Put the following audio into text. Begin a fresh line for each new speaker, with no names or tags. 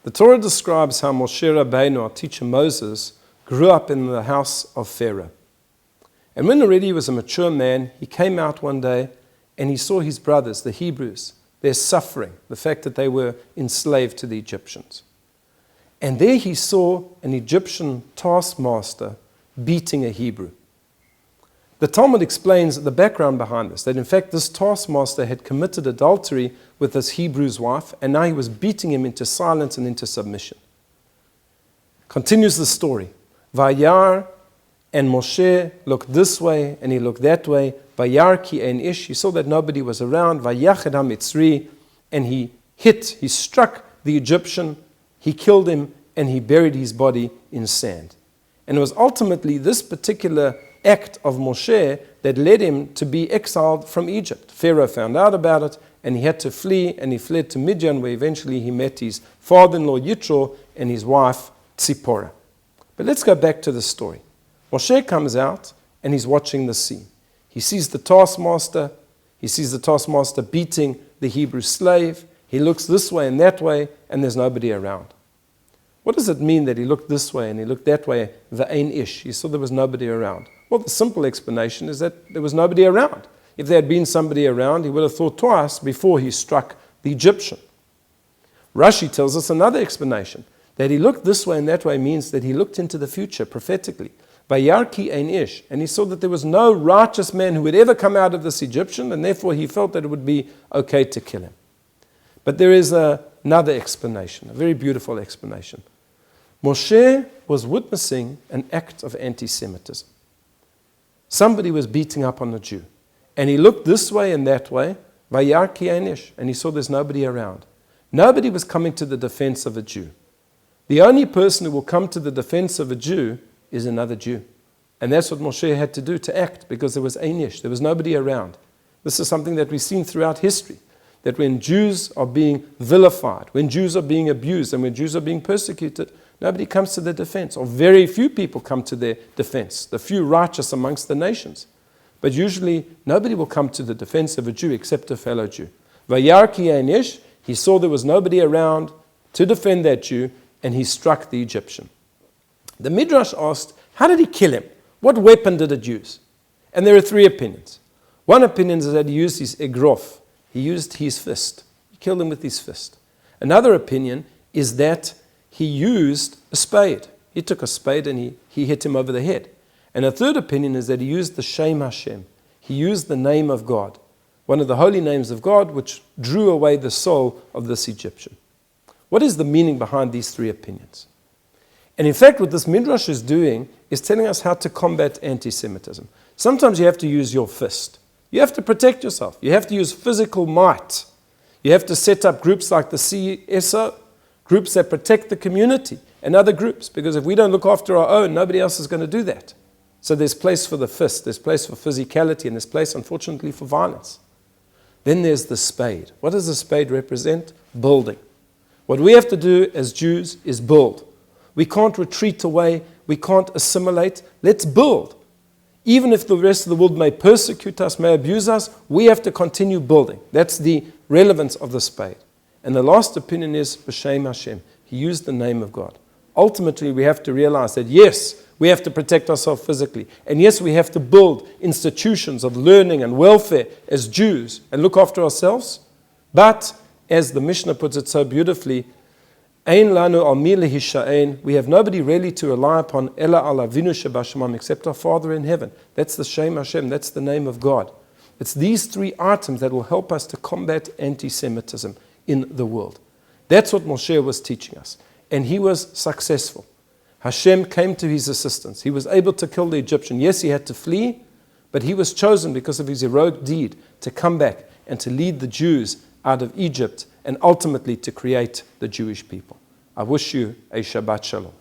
The Torah describes how Moshe Rabbeinu, our teacher Moses, grew up in the house of Pharaoh. And when already he was a mature man, he came out one day and he saw his brothers, the Hebrews, their suffering, the fact that they were enslaved to the Egyptians. And there he saw an Egyptian taskmaster beating a Hebrew. The Talmud explains the background behind this, that in fact this taskmaster had committed adultery with this Hebrew's wife, and now he was beating him into silence and into submission. Continues the story. Vayar, and Moshe looked this way and he looked that way. Vayar ki ein ish, he saw that nobody was around. Vayached ha-Mitzri, and he struck the Egyptian, he killed him, and he buried his body in sand. And it was ultimately this particular act of Moshe that led him to be exiled from Egypt. Pharaoh found out about it, and he had to flee, and he fled to Midian, where eventually he met his father-in-law Yitro and his wife Tzipporah. But let's go back to the story. Moshe comes out, and he's watching the scene. He sees the taskmaster beating the Hebrew slave. He looks this way and that way, and there's nobody around. What does it mean that he looked this way and he looked that way? V'ein ish. He saw there was nobody around. Well, the simple explanation is that there was nobody around. If there had been somebody around, he would have thought twice before he struck the Egyptian. Rashi tells us another explanation. That he looked this way and that way means that he looked into the future prophetically. Vayar ki ein ish. And he saw that there was no righteous man who would ever come out of this Egyptian, and therefore he felt that it would be okay to kill him. But there is another explanation, a very beautiful explanation. Moshe was witnessing an act of anti-Semitism. Somebody was beating up on a Jew. And he looked this way and that way, Vayar ki ein ish, and he saw there's nobody around. Nobody was coming to the defense of a Jew. The only person who will come to the defense of a Jew is another Jew. And that's what Moshe had to do to act, because there was ein ish, there was nobody around. This is something that we've seen throughout history, that when Jews are being vilified, when Jews are being abused, and when Jews are being persecuted, nobody comes to their defense, or very few people come to their defense, the few righteous amongst the nations. But usually, nobody will come to the defense of a Jew except a fellow Jew. Vayar ki ein ish, he saw there was nobody around to defend that Jew, and he struck the Egyptian. The Midrash asked, how did he kill him? What weapon did it use? And there are three opinions. One opinion is that he used his egrof. He used his fist. He killed him with his fist. Another opinion is that he used a spade. He took a spade and he hit him over the head. And a third opinion is that he used the Shem Hashem. He used the name of God, one of the holy names of God, which drew away the soul of this Egyptian. What is the meaning behind these three opinions? And in fact, what this Midrash is doing is telling us how to combat anti-Semitism. Sometimes you have to use your fist. You have to protect yourself. You have to use physical might. You have to set up groups like the CSO, groups that protect the community, and other groups, because if we don't look after our own, nobody else is going to do that. So there's place for the fist, there's place for physicality, and there's place, unfortunately, for violence. Then there's the spade. What does the spade represent? Building. What we have to do as Jews is build. We can't retreat away. We can't assimilate. Let's build. Even if the rest of the world may persecute us, may abuse us, we have to continue building. That's the relevance of the spade. And the last opinion is B'Shem Hashem. He used the name of God. Ultimately, we have to realize that yes, we have to protect ourselves physically. And yes, we have to build institutions of learning and welfare as Jews and look after ourselves. But, as the Mishnah puts it so beautifully, Ein lanu al mi lehisha'en, we have nobody really to rely upon ela al avinu shebashamam, except our Father in heaven. That's the Shem Hashem, that's the name of God. It's these three items that will help us to combat anti-Semitism in the world. That's what Moshe was teaching us. And he was successful. Hashem came to his assistance. He was able to kill the Egyptian. Yes, he had to flee, but he was chosen because of his heroic deed to come back and to lead the Jews out of Egypt and ultimately to create the Jewish people. I wish you a Shabbat Shalom.